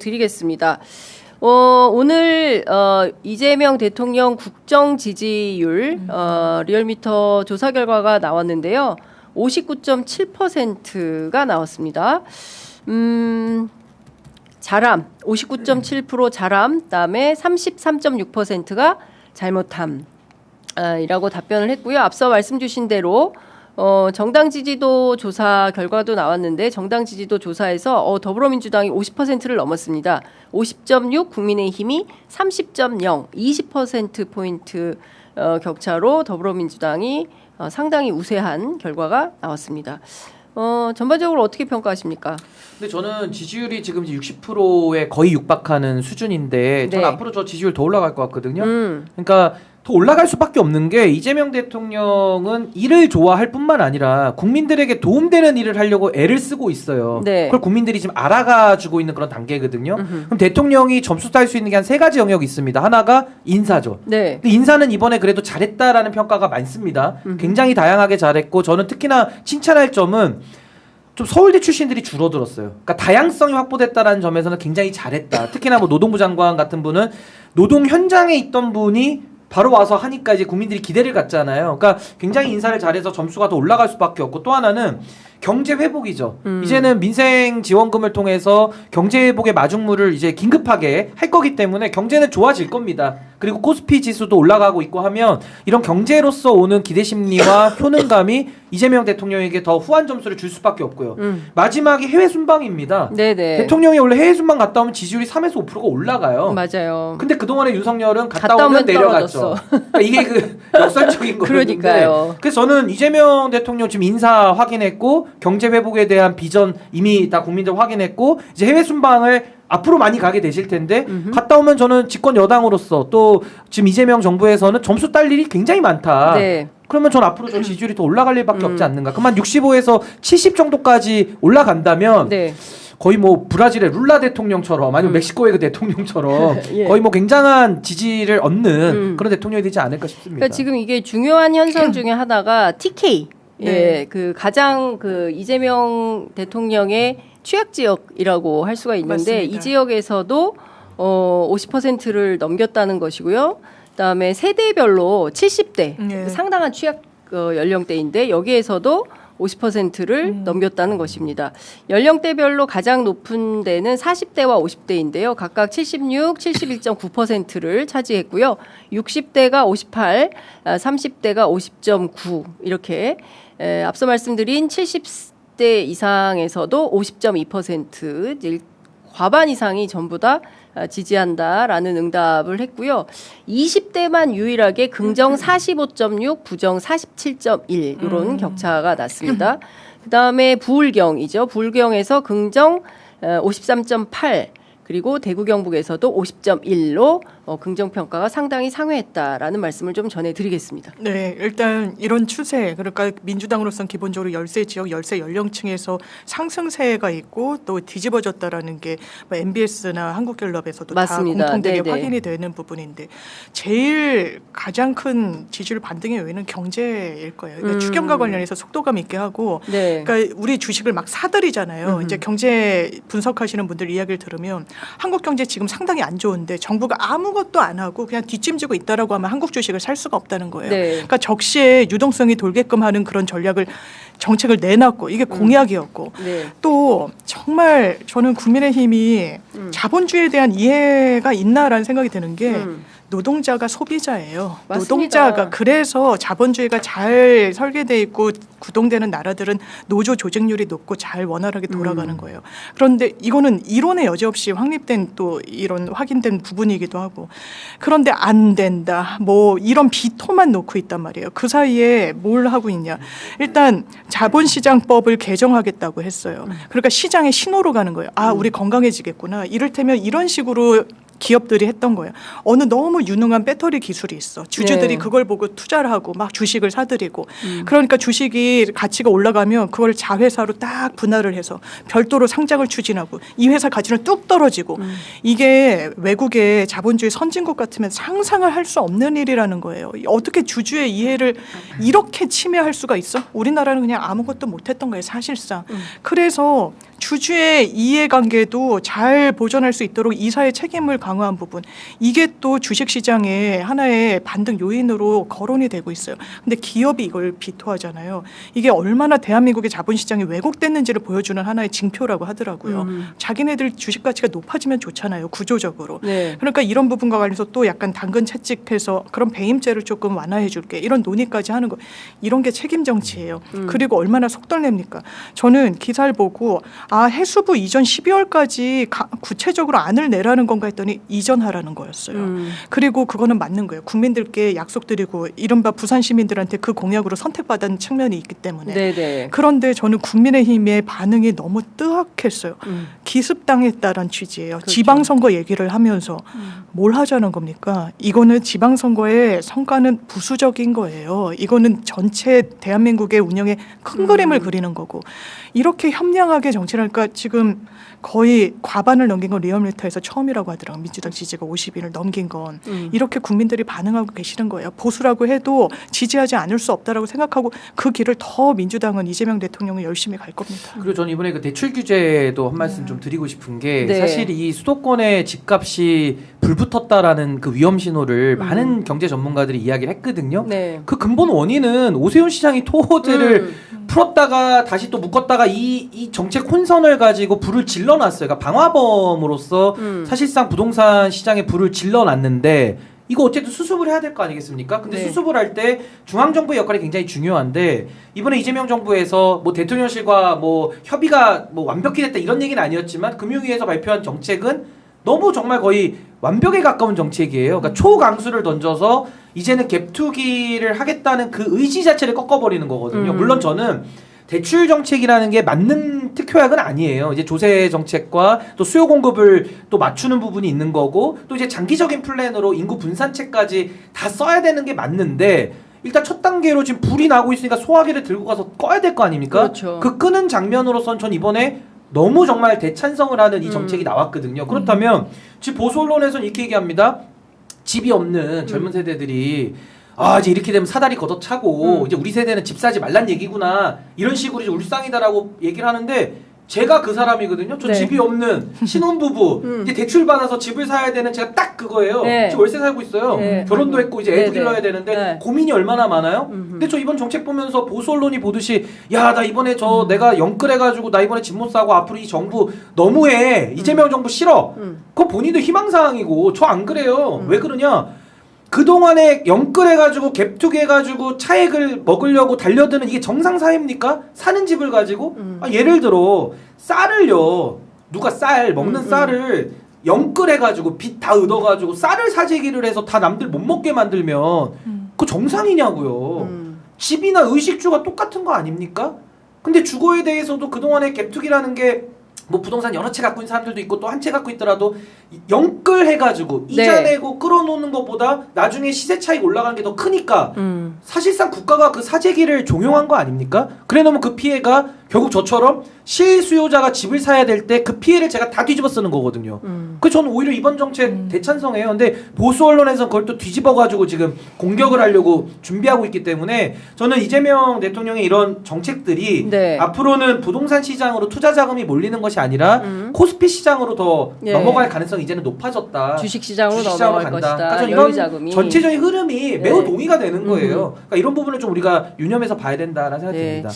드리겠습니다. 오늘 이재명 대통령 국정 지지율 리얼미터 조사 결과가 나왔는데요. 59.7%가 나왔습니다. 잘함 59.7% 잘함, 그다음에 33.6%가 잘못함 이라고 답변을 했고요. 앞서 말씀 주신 대로 정당 지지도 조사 결과도 나왔는데 정당 지지도 조사에서 더불어민주당이 50%를 넘었습니다. 50.6, 국민의힘이 30.0, 20%포인트 격차로 더불어민주당이 상당히 우세한 결과가 나왔습니다. 전반적으로 어떻게 평가하십니까? 근데 저는 지지율이 지금 60%에 거의 육박하는 수준인데 저는 앞으로 저 지지율 더 올라갈 것 같거든요. 그러니까 더 올라갈 수밖에 없는 게 이재명 대통령은 일을 좋아할 뿐만 아니라 국민들에게 도움되는 일을 하려고 애를 쓰고 있어요. 네. 그걸 국민들이 지금 알아가지고 있는 그런 단계거든요. 그럼 대통령이 점수 딸 수 있는 게 한 3가지 영역이 있습니다. 하나가 인사죠. 네. 근데 인사는 이번에 그래도 잘했다라는 평가가 많습니다. 굉장히 다양하게 잘했고 저는 특히나 칭찬할 점은 좀 서울대 출신들이 줄어들었어요. 그러니까 다양성이 확보됐다라는 점에서는 굉장히 잘했다. 특히나 뭐 노동부 장관 같은 분은 노동 현장에 있던 분이 바로 와서 하니까 이제 국민들이 기대를 갖잖아요. 그러니까 굉장히 인사를 잘해서 점수가 더 올라갈 수밖에 없고 또 하나는 경제 회복이죠. 이제는 민생 지원금을 통해서 경제 회복의 마중물을 이제 긴급하게 할 거기 때문에 경제는 좋아질 겁니다. 그리고 코스피 지수도 올라가고 있고 하면 이런 경제로서 오는 기대 심리와 효능감이 이재명 대통령에게 더 후한 점수를 줄 수밖에 없고요. 마지막이 해외 순방입니다. 네네. 대통령이 원래 해외 순방 갔다 오면 지지율이 3에서 5%가 올라가요. 맞아요. 근데 그동안에 윤석열은 갔다 오면 내려갔죠. 그러니까 이게 그 역설적인 거예요. 그러니까요. 그래서 저는 이재명 대통령 지금 인사 확인했고 경제 회복에 대한 비전 이미 다 국민들 확인했고 이제 해외 순방을 앞으로 많이 가게 되실 텐데 갔다 오면 저는 집권 여당으로서 또 지금 이재명 정부에서는 점수 딸 일이 굉장히 많다. 네. 그러면 전 앞으로 저 지지율이 더 올라갈 일밖에 없지 않는가. 그만 65에서 70 정도까지 올라간다면 네. 거의 뭐 브라질의 룰라 대통령처럼 아니면 멕시코의 그 대통령처럼 예. 거의 뭐 굉장한 지지를 얻는 그런 대통령이 되지 않을까 싶습니다. 그러니까 지금 이게 중요한 현상 중에 하나가 TK, 예, 그 가장 그 이재명 대통령의 취약 지역이라고 할 수가 있는데 맞습니다. 이 지역에서도 50%를 넘겼다는 것이고요. 그다음에 세대별로 70대 네. 상당한 취약 연령대인데 여기에서도 50%를 넘겼다는 것입니다. 연령대별로 가장 높은 데는 40대와 50대인데요. 각각 76, 71.9%를 차지했고요. 60대가 58, 30대가 50.9 이렇게 앞서 말씀드린 70대 이상에서도 50.2% 과반 이상이 전부 다 지지한다라는 응답을 했고요. 20대만 유일하게 긍정 45.6, 부정 47.1 이런 격차가 났습니다. 그다음에 부울경이죠. 부울경에서 긍정 53.8 그리고 대구 경북에서도 50.1로 긍정평가가 상당히 상회했다라는 말씀을 좀 전해드리겠습니다. 네, 일단 이런 추세, 그러니까 민주당으로서는 기본적으로 열세 지역, 열세 연령층에서 상승세가 있고 또 뒤집어졌다라는 게 뭐 MBS나 한국갤럽에서도 맞습니다. 다 공통되게 네네. 확인이 되는 부분인데 제일 가장 큰 지지율 반등의 요인은 경제일 거예요. 그러니까 추경과 관련해서 속도감 있게 하고, 네. 그러니까 우리 주식을 막 사들이잖아요. 이제 경제 분석하시는 분들 이야기를 들으면 한국 경제 지금 상당히 안 좋은데 정부가 아무것도 안 하고 그냥 뒷짐지고 있다라고 하면 한국 주식을 살 수가 없다는 거예요. 네. 그러니까 적시에 유동성이 돌게끔 하는 그런 정책을 내놨고 이게 공약이었고 네. 또 정말 저는 국민의힘이 자본주의에 대한 이해가 있나라는 생각이 드는 게 노동자가 소비자예요. 맞습니다. 노동자가 그래서 자본주의가 잘 설계돼 있고 구동되는 나라들은 노조 조직률이 높고 잘 원활하게 돌아가는 거예요. 그런데 이거는 이론의 여지 없이 확립된 또 이런 확인된 부분이기도 하고 그런데 안 된다. 뭐 이런 비토만 놓고 있단 말이에요. 그 사이에 뭘 하고 있냐. 일단 자본시장법을 개정하겠다고 했어요. 그러니까 시장의 신호로 가는 거예요. 아, 우리 건강해지겠구나. 이를테면 이런 식으로 기업들이 했던 거예요. 어느 너무 유능한 배터리 기술이 있어. 주주들이 네. 그걸 보고 투자를 하고 막 주식을 사들이고 그러니까 주식이 가치가 올라가면 그걸 자회사로 딱 분할을 해서 별도로 상장을 추진하고 이 회사 가치는 뚝 떨어지고 이게 외국의 자본주의 선진국 같으면 상상을 할 수 없는 일이라는 거예요. 어떻게 주주의 이해를 이렇게 침해할 수가 있어? 우리나라는 그냥 아무것도 못했던 거예요. 사실상. 그래서 주주의 이해관계도 잘 보존할 수 있도록 이사의 책임을 강화한 부분, 이게 또 주식시장의 하나의 반등 요인으로 거론이 되고 있어요. 근데 기업이 이걸 비토하잖아요. 이게 얼마나 대한민국의 자본시장이 왜곡됐는지를 보여주는 하나의 징표라고 하더라고요. 자기네들 주식 가치가 높아지면 좋잖아요, 구조적으로. 네. 그러니까 이런 부분과 관련해서 또 약간 당근 채찍해서 그런 배임죄를 조금 완화해 줄게, 이런 논의까지 하는 거, 이런 게 책임 정치예요. 그리고 얼마나 속도를 냅니까? 저는 기사를 보고 해수부 이전 12월까지 구체적으로 안을 내라는 건가 했더니 이전하라는 거였어요. 그리고 그거는 맞는 거예요. 국민들께 약속드리고 이른바 부산 시민들한테 그 공약으로 선택받은 측면이 있기 때문에. 네네. 그런데 저는 국민의힘의 반응이 너무 뜨악했어요. 기습당했다는 취지예요. 그렇죠. 지방선거 얘기를 하면서 뭘 하자는 겁니까? 이거는 지방선거의 성과는 부수적인 거예요. 이거는 전체 대한민국의 운영에 큰 그림을 그리는 거고, 이렇게 협량하게 정치를 하니까 지금 거의 과반을 넘긴 건 리얼미터에서 처음이라고 하더라고요. 민주당 지지가 50인을 넘긴 건. 이렇게 국민들이 반응하고 계시는 거예요. 보수라고 해도 지지하지 않을 수 없다라고 생각하고 그 길을 더 민주당은 이재명 대통령은 열심히 갈 겁니다. 그리고 저는 이번에 그 대출 규제도 한 말씀 좀 드리고 싶은 게, 네. 사실 이 수도권의 집값이 불붙었다라는 그 위험 신호를 많은 경제 전문가들이 이야기를 했거든요. 네. 그 근본 원인은 오세훈 시장이 토호제를 풀었다가 다시 또 묶었다가 이 정책 혼선을 가지고 불을 질러놨어요. 그러니까 방화범으로서 사실상 부동산 시장에 불을 질러놨는데, 이거 어쨌든 수습을 해야 될 거 아니겠습니까? 근데 네. 수습을 할 때 중앙정부의 역할이 굉장히 중요한데, 이번에 이재명 정부에서 뭐 대통령실과 뭐 협의가 뭐 완벽히 됐다 이런 얘기는 아니었지만, 금융위에서 발표한 정책은 너무 정말 거의 완벽에 가까운 정책이에요. 그러니까 초강수를 던져서 이제는 갭투기를 하겠다는 그 의지 자체를 꺾어버리는 거거든요. 물론 저는 대출 정책이라는 게 맞는 특효약은 아니에요. 이제 조세 정책과 또 수요 공급을 또 맞추는 부분이 있는 거고, 또 이제 장기적인 플랜으로 인구 분산책까지 다 써야 되는 게 맞는데, 일단 첫 단계로 지금 불이 나고 있으니까 소화기를 들고 가서 꺼야 될 거 아닙니까? 그렇죠. 그 끄는 장면으로선 전 이번에 너무 정말 대찬성을 하는 이 정책이 나왔거든요. 그렇다면 지금 보수 언론에서는 이렇게 얘기합니다. 집이 없는 젊은 세대들이 이제 이렇게 되면 사다리 걷어차고 이제 우리 세대는 집 사지 말란 얘기구나, 이런 식으로 이제 울상이다라고 얘기를 하는데, 제가 그 사람이거든요. 저 네. 집이 없는 신혼부부, 이제 대출 받아서 집을 사야 되는 제가 딱 그거예요. 네. 지금 월세 살고 있어요. 네. 결혼도 했고 이제 애도 네, 길러야 네. 되는데 네. 고민이 얼마나 많아요. 근데 저 이번 정책 보면서 보수 언론이 보듯이, 야, 나 이번에 내가 영끌해가지고 나 이번에 집 못 사고 앞으로 이 정부 너무해, 이재명 정부 싫어. 그거 본인도 희망사항이고, 저 안 그래요. 왜 그러냐? 그동안에 영끌해가지고 갭투기해가지고 차액을 먹으려고 달려드는 이게 정상사회입니까? 사는 집을 가지고? 예를 들어 쌀을요, 누가 먹는 쌀을 영끌해가지고 빚 다 얻어가지고 쌀을 사재기를 해서 다 남들 못 먹게 만들면 그거 정상이냐고요. 집이나 의식주가 똑같은 거 아닙니까? 근데 주거에 대해서도 그동안에 갭투기라는 게 뭐 부동산 여러 채 갖고 있는 사람들도 있고 또 한 채 갖고 있더라도 영끌해가지고 이자 내고 끌어놓는 것보다 나중에 시세 차익 올라가는 게 더 크니까 사실상 국가가 그 사재기를 종용한 거 아닙니까? 그래 놓으면 그 피해가 결국 저처럼 실수요자가 집을 사야 될 때 그 피해를 제가 다 뒤집어 쓰는 거거든요. 그 저는 오히려 이번 정책 대찬성해요. 근데 보수 언론에서 그걸 또 뒤집어가지고 지금 공격을 하려고 준비하고 있기 때문에, 저는 이재명 대통령의 이런 정책들이 네. 앞으로는 부동산 시장으로 투자 자금이 몰리는 것이 아니라 코스피 시장으로 더 예. 넘어갈 가능성이 이제는 높아졌다. 주식시장으로 넘어갈 간다. 것이다. 그러니까 저는 여유 이런 자금이. 전체적인 흐름이 네. 매우 동의가 되는 거예요. 그러니까 이런 부분을 좀 우리가 유념해서 봐야 된다라는 생각이 네. 듭니다.